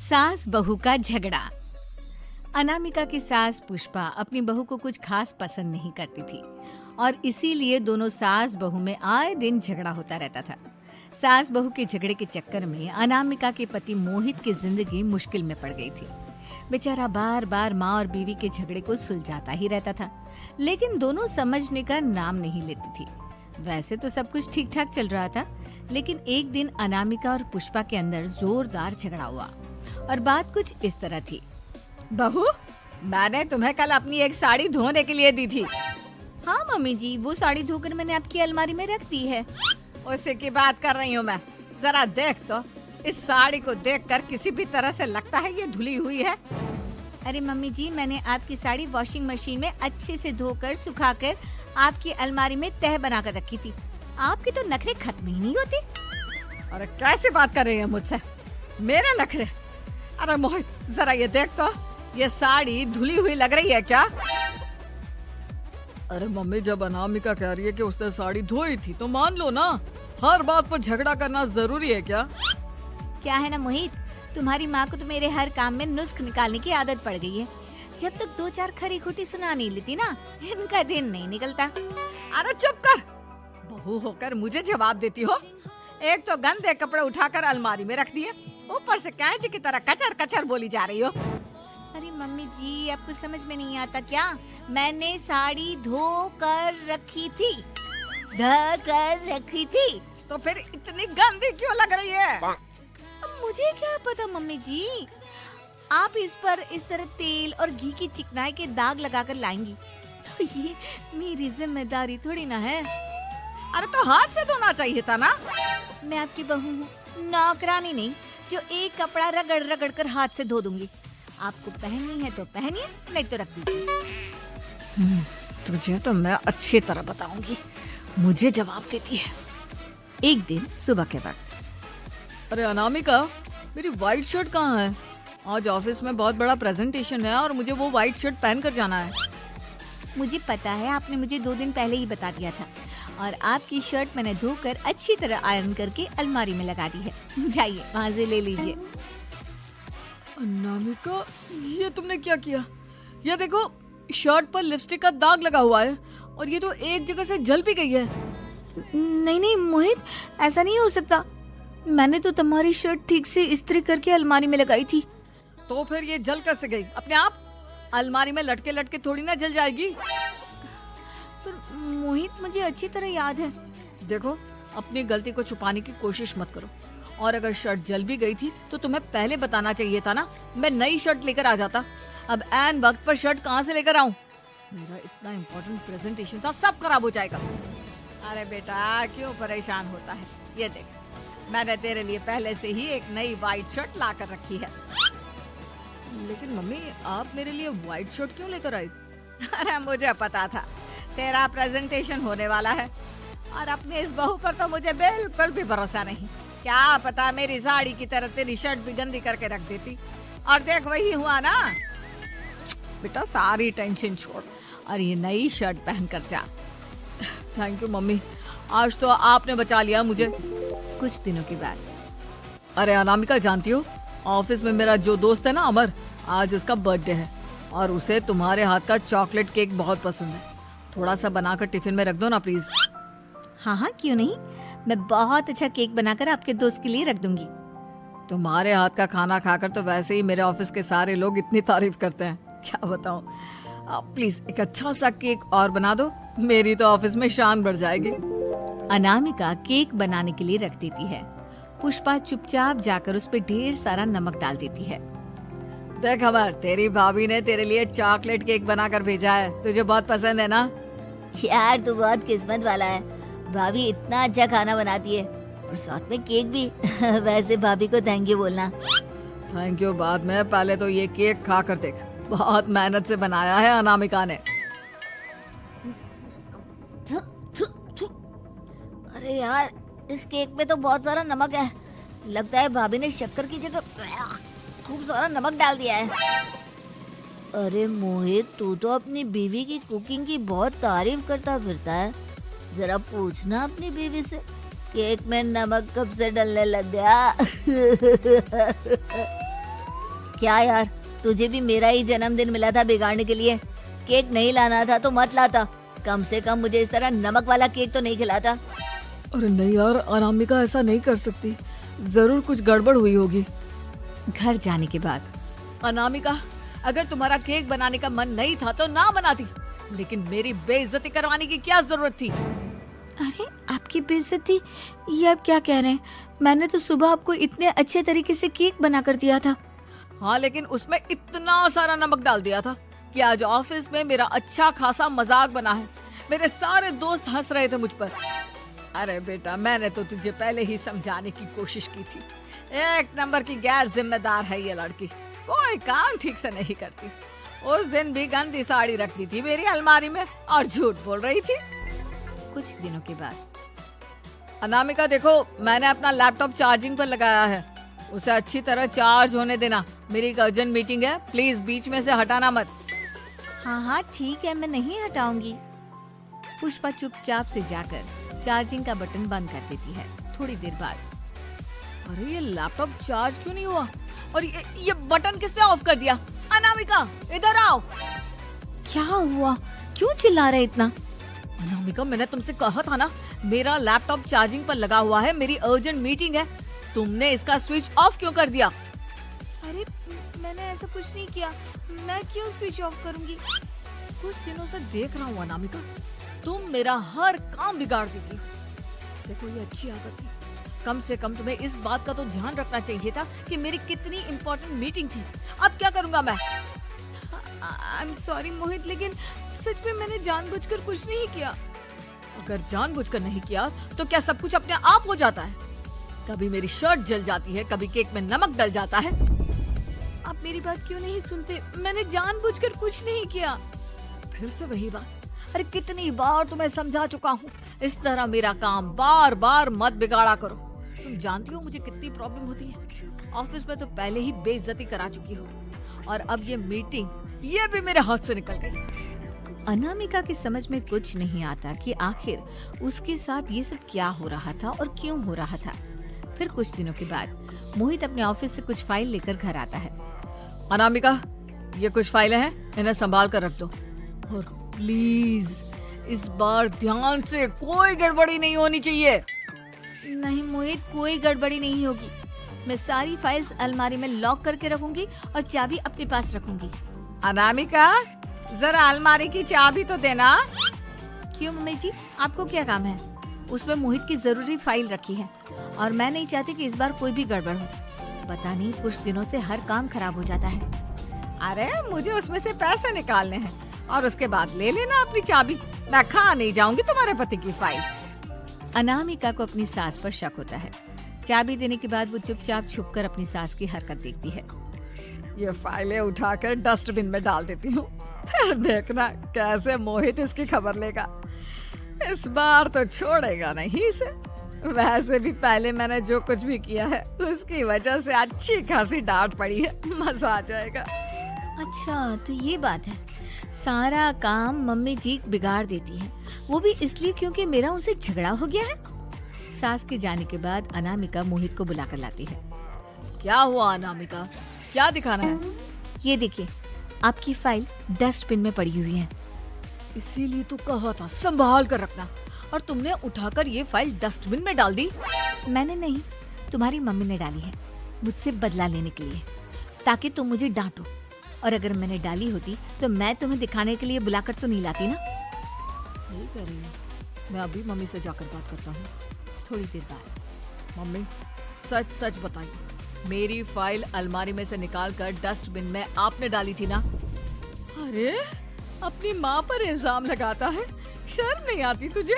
सास बहू का झगड़ा। अनामिका की सास पुष्पा अपनी बहू को कुछ खास पसंद नहीं करती थी और इसीलिए दोनों सास बहू में आए दिन झगड़ा होता रहता था। सास बहू के झगड़े के चक्कर में अनामिका के पति मोहित की जिंदगी मुश्किल में पड़ गई थी। बेचारा बार बार माँ और बीवी के झगड़े को सुलझाता ही रहता था, लेकिन दोनों समझने का नाम नहीं लेती थी। वैसे तो सब कुछ ठीक ठाक चल रहा था, लेकिन एक दिन अनामिका और पुष्पा के अंदर जोरदार झगड़ा हुआ और बात कुछ इस तरह थी। बहू, मैंने तुम्हें कल अपनी एक साड़ी धोने के लिए दी थी। हाँ मम्मी जी, वो साड़ी धोकर मैंने आपकी अलमारी में रख दी है। उसी की बात कर रही हूँ मैं। जरा देख तो, इस साड़ी को देखकर किसी भी तरह से लगता है ये धुली हुई है। अरे मम्मी जी, मैंने आपकी साड़ी वॉशिंग मशीन में अच्छे से धोकर सुखाकर आपकी अलमारी में तह बनाकर रखी थी। आपके तो नखरे खत्म ही नहीं होते। अरे कैसी बात कर रही है मुझसे? मेरे नखरे? अरे मोहित, जरा ये देख तो, ये साड़ी धुली हुई लग रही है क्या? अरे मम्मी, जब अनामिका कह रही है कि उसने साड़ी धोई थी तो मान लो ना। हर बात पर झगड़ा करना जरूरी है क्या? क्या है ना मोहित, तुम्हारी माँ को तो मेरे हर काम में नुस्ख निकालने की आदत पड़ गई है। जब तक दो चार खरी खोटी सुना नहीं लेती ना, इनका दिन नहीं निकलता। अरे चुप कर, बहू होकर मुझे जवाब देती हो। एक तो गंदे कपड़े उठाकर अलमारी में रख दिए, ऊपर से कैंची की तरह कचर कचर बोली जा रही हो। अरे मम्मी जी, आपको समझ में नहीं आता क्या? मैंने साड़ी धो कर रखी थी। तो फिर इतनी गंदी क्यों लग रही है? अब मुझे क्या पता मम्मी जी, आप इस पर इस तरह तेल और घी की चिकनाई के दाग लगाकर लाएंगी तो ये मेरी जिम्मेदारी थोड़ी ना है। अरे तो हाथ से धोना चाहिए था ना। मैं आपकी बहू हूँ, नौकरानी नहीं जो एक कपड़ा रगड़ रगड़ कर हाथ से धो दूंगी। आपको पहननी है तो पहनिए, नहीं तो रख दीजिए। तुझे तो मैं अच्छी तरह बताऊंगी, मुझे जवाब देती है। एक दिन सुबह के वक्त, अरे अनामिका, मेरी व्हाइट शर्ट कहाँ है? आज ऑफिस में बहुत बड़ा प्रेजेंटेशन है और मुझे वो व्हाइट शर्ट पहन कर जाना है। मुझे पता है, आपने मुझे 2 दिन पहले ही बता दिया था और आपकी शर्ट मैंने धोकर अच्छी तरह आयरन करके अलमारी में लगा दी है। जाइए वहाँ से ले लीजिए। अनामिका, ये तुमने क्या किया? ये देखो, शर्ट पर लिपस्टिक का दाग लगा हुआ है और ये तो एक जगह से जल भी गई है। नहीं नहीं मोहित, ऐसा नहीं हो सकता। मैंने तो तुम्हारी शर्ट ठीक से इस्त्री करके अलमारी में लगाई थी। तो फिर ये जल कैसे गई अपने आप? अलमारी में लटके लटके थोड़ी ना जल जाएगी। तो मोहित, मुझे अच्छी तरह याद है। देखो, अपनी गलती को छुपाने की कोशिश मत करो। और अगर शर्ट जल भी गई थी तो तुम्हें पहले बताना चाहिए था ना। मैं नई शर्ट लेकर आ जाता। अब ऐन वक्त पर शर्ट कहाँ से लेकर आऊं? मेरा इतना इम्पोर्टेंट प्रेजेंटेशन था, सब खराब हो जाएगा। अरे बेटा, क्यों परेशान होता है? ये देख, मैंने तेरे लिए पहले से ही एक नई व्हाइट शर्ट ला कर रखी है। लेकिन मम्मी, आप मेरे लिए व्हाइट शर्ट क्यों लेकर आई? अरे मुझे पता था तेरा प्रेजेंटेशन होने वाला है और अपनी इस बहू पर तो मुझे बिल्कुल भी भरोसा नहीं। क्या पता मेरी साड़ी की तरह तेरी शर्ट भी गंदी करके रख देती। और देख, वही हुआ ना। बेटा, सारी टेंशन छोड़ और ये नई शर्ट पहन कर जा। थैंक यू मम्मी, आज तो आपने बचा लिया मुझे। कुछ दिनों के बाद, अरे अनामिका, जानती हो, ऑफिस में मेरा जो दोस्त है ना अमर, आज उसका बर्थडे है और उसे तुम्हारे हाथ का चॉकलेट केक बहुत पसंद है। थोड़ा सा बनाकर टिफिन में रख दो ना प्लीज। हाँ हाँ, क्यों नहीं, मैं बहुत अच्छा केक बनाकर आपके दोस्त के लिए रख दूंगी। तुम्हारे हाथ का खाना खाकर तो वैसे ही मेरे ऑफिस के सारे लोग इतनी तारीफ करते हैं, क्या बताऊं। प्लीज एक अच्छा सा केक और बना दो, मेरी तो ऑफिस में शान बढ़ जाएगी। अनामिका केक बनाने के लिए रख देती है। पुष्पा चुपचाप जाकर उस पे ढेर सारा नमक डाल देती है। देख अमर, तेरी भाभी ने तेरे लिए चॉकलेट केक बनाकर भेजा है, तुझे बहुत पसंद है ना? यार, तू बहुत किस्मत वाला है, भाभी इतना अच्छा खाना बनाती है और साथ में केक भी। वैसे भाभी को थैंक यू बोलना। थैंक यू बाद में, पहले तो ये केक खा कर देख। बहुत मेहनत से बनाया है अनामिका ने। अरे यार, इस केक में तो बहुत सारा नमक है। लगता है भाभी ने शक्कर की जगह खूब सारा नमक डाल दिया है। अरे मोहित, तू तो अपनी बीवी की कुकिंग की बहुत तारीफ करता फिरता है। जरा पूछना अपनी बीवी से, केक में नमक कब से डलने लग गया। क्या यार, तुझे भी मेरा ही जन्मदिन मिला था बिगाड़ने के लिए। केक नहीं लाना था तो मत लाता, कम से कम मुझे इस तरह नमक वाला केक तो नहीं खिलाता। अरे नहीं यार, अनामिका ऐसा नहीं कर सकती, जरूर कुछ गड़बड़ हुई होगी। घर जाने के बाद अनामिका, अगर तुम्हारा केक बनाने का मन नहीं था तो ना बनाती, लेकिन मेरी बेइज्जती करवाने की क्या जरूरत थी? अरे आपकी बेइज्जती, ये आप क्या कह रहे हैं? मैंने तो सुबह आपको इतने अच्छे तरीके से केक बना कर दिया था। हाँ, लेकिन उसमें इतना सारा नमक डाल दिया था कि आज ऑफिस में मेरा अच्छा खासा मजाक बना है। मेरे सारे दोस्त हंस रहे थे मुझ पर। अरे बेटा, मैंने तो तुझे पहले ही समझाने की कोशिश की थी। एक नंबर की गैर जिम्मेदार है ये लड़की, कोई काम ठीक से नहीं करती। उस दिन भी गंदी साड़ी रख दी थी मेरी अलमारी में और झूठ बोल रही थी। कुछ दिनों के बाद अनामिका देखो, मैंने अपना लैपटॉप चार्जिंग पर लगाया है, उसे अच्छी तरह चार्ज होने देना। मेरी एक अर्जेंट मीटिंग है, प्लीज बीच में से हटाना मत। हाँ हाँ ठीक है, मैं नहीं हटाऊंगी। पुष्पा चुपचाप से जाकर चार्जिंग का बटन बंद कर देती है। थोड़ी देर बाद अरे ये लैपटॉप चार्ज क्यों नहीं हुआ? और ये बटन किसने ऑफ कर दिया? अनामिका इधर आओ। क्या हुआ, क्यों चिल्ला रहे इतना? अनामिका, मैंने तुमसे कहा था ना, मेरा लैपटॉप चार्जिंग पर लगा हुआ है, मेरी अर्जेंट मीटिंग है। तुमने इसका स्विच ऑफ क्यों कर दिया? अरे मैंने ऐसा कुछ नहीं किया, मैं क्यों स्विच ऑफ करूंगी? कुछ दिनों से देख रहा हूँ अनामिका, तुम मेरा हर काम बिगाड़ देती हो। देखो ये अच्छी आदत है, कम से कम तुम्हें इस बात का तो ध्यान रखना चाहिए था कि मेरी कितनी इम्पोर्टेंट मीटिंग थी। अब क्या करूंगा मैं? आई एम सॉरी मोहित, लेकिन सच में मैंने जानबूझकर कुछ नहीं किया। अगर जानबूझकर नहीं किया तो क्या सब कुछ अपने आप हो जाता है? कभी मेरी शर्ट जल जाती है, कभी केक में नमक डल जाता है। आप मेरी बात क्यों नहीं सुनते? मैंने जानबूझकर कुछ नहीं किया। फिर से वही बात। अरे कितनी बार तुम्हें समझा चुका हूँ, इस तरह मेरा काम बार बार मत बिगाड़ा करो। तुम जानती हो मुझे कितनी प्रॉब्लम होती है। ऑफिस में तो पहले ही बेइज्जती करा चुकी हो, और अब ये मीटिंग, ये भी मेरे हाथ से निकल गई। अनामिका की समझ में कुछ नहीं आता कि आखिर उसके साथ ये सब क्या हो रहा था और क्यों हो रहा था। फिर कुछ दिनों के बाद मोहित अपने ऑफिस से कुछ फाइल लेकर घर आता है। अनामिका, ये कुछ फाइलें हैं, इन्हें संभाल कर रख दो, और प्लीज इस बार ध्यान से, कोई गड़बड़ी नहीं होनी चाहिए। नहीं मोहित, कोई गड़बड़ी नहीं होगी। मैं सारी फाइल्स अलमारी में लॉक करके रखूंगी और चाबी अपने पास रखूंगी। अनामिका, जरा अलमारी की चाबी तो देना। क्यों मम्मी जी, आपको क्या काम है? उसमें मोहित की जरूरी फाइल रखी है और मैं नहीं चाहती कि इस बार कोई भी गड़बड़ हो। पता नहीं कुछ दिनों से हर काम खराब हो जाता है। अरे मुझे उसमें से पैसे निकालने हैं और उसके बाद ले लेना अपनी चाबी। मैं खा नहीं जाऊंगी तुम्हारे पति की फाइल। अनामिका को अपनी सास पर शक होता है। चाबी देने के बाद वो चुपचाप छुपकर अपनी सास की हरकत देखती है। ये फाइलें उठाकर डस्टबिन में डाल देती हूँ, फिर देखना कैसे मोहित इसकी खबर लेगा। इस बार तो छोड़ेगा नहीं इसे। वैसे भी पहले मैंने जो कुछ भी किया है उसकी वजह से अच्छी खासी डांट पड़ी है, मजा आ जाएगा। अच्छा तो ये बात है, सारा काम मम्मी जी बिगाड़ देती है, वो भी इसलिए क्योंकि मेरा उनसे झगड़ा हो गया है। सास के जाने के बाद अनामिका मोहित को बुलाकर लाती है। क्या हुआ अनामिका, क्या दिखाना है? ये देखिए, आपकी फाइल डस्टबिन में पड़ी हुई है। इसीलिए तो कहा था संभाल कर रखना, और तुमने उठाकर ये फाइल डस्टबिन में डाल दी। मैंने नहीं, तुम्हारी मम्मी ने डाली है, मुझसे बदला लेने के लिए, ताकि तुम मुझे डांटो। और अगर मैंने डाली होती तो मैं तुम्हें दिखाने के लिए बुलाकर तो नहीं लाती ना। सही कह रही है, मैं अभी मम्मी से जाकर बात करता हूँ। थोड़ी देर बाद, मम्मी सच सच बताइए, मेरी फाइल अलमारी में से निकाल कर डस्टबिन में आपने डाली थी ना? अरे अपनी माँ पर इल्जाम लगाता है, शर्म नहीं आती तुझे?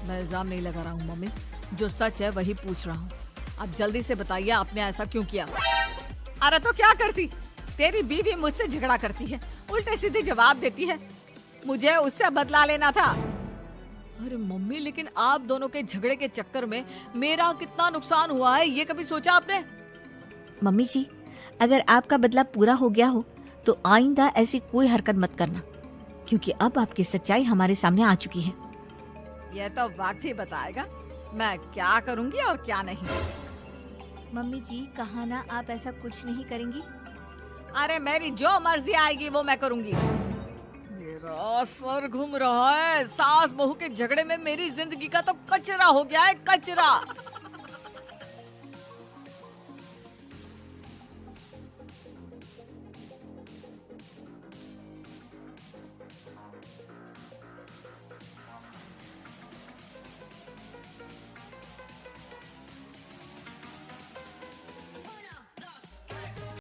मैं इल्जाम नहीं लगा रहा हूँ मम्मी, जो सच है वही पूछ रहा हूँ। अब जल्दी से बताइए आपने ऐसा क्यों किया? अरे तो क्या करती, तेरी बीवी मुझसे झगड़ा करती है, उल्टे सीधे जवाब देती है, मुझे उससे बदला लेना था। अरे मम्मी, लेकिन आप दोनों के झगड़े के चक्कर में मेरा कितना नुकसान हुआ है, ये कभी सोचा आपने? मम्मी जी, अगर आपका बदला पूरा हो गया हो तो आइंदा ऐसी कोई हरकत मत करना, क्योंकि अब आपकी सच्चाई हमारे सामने आ चुकी है। ये तो वक्त ही बताएगा मैं क्या करूंगी और क्या नहीं। मम्मी जी, कहा ना आप ऐसा कुछ नहीं करेंगी। अरे मेरी जो मर्जी आएगी वो मैं करूंगी। मेरा सर घूम रहा है। सास बहू के झगड़े में मेरी जिंदगी का तो कचरा हो गया है, कचरा।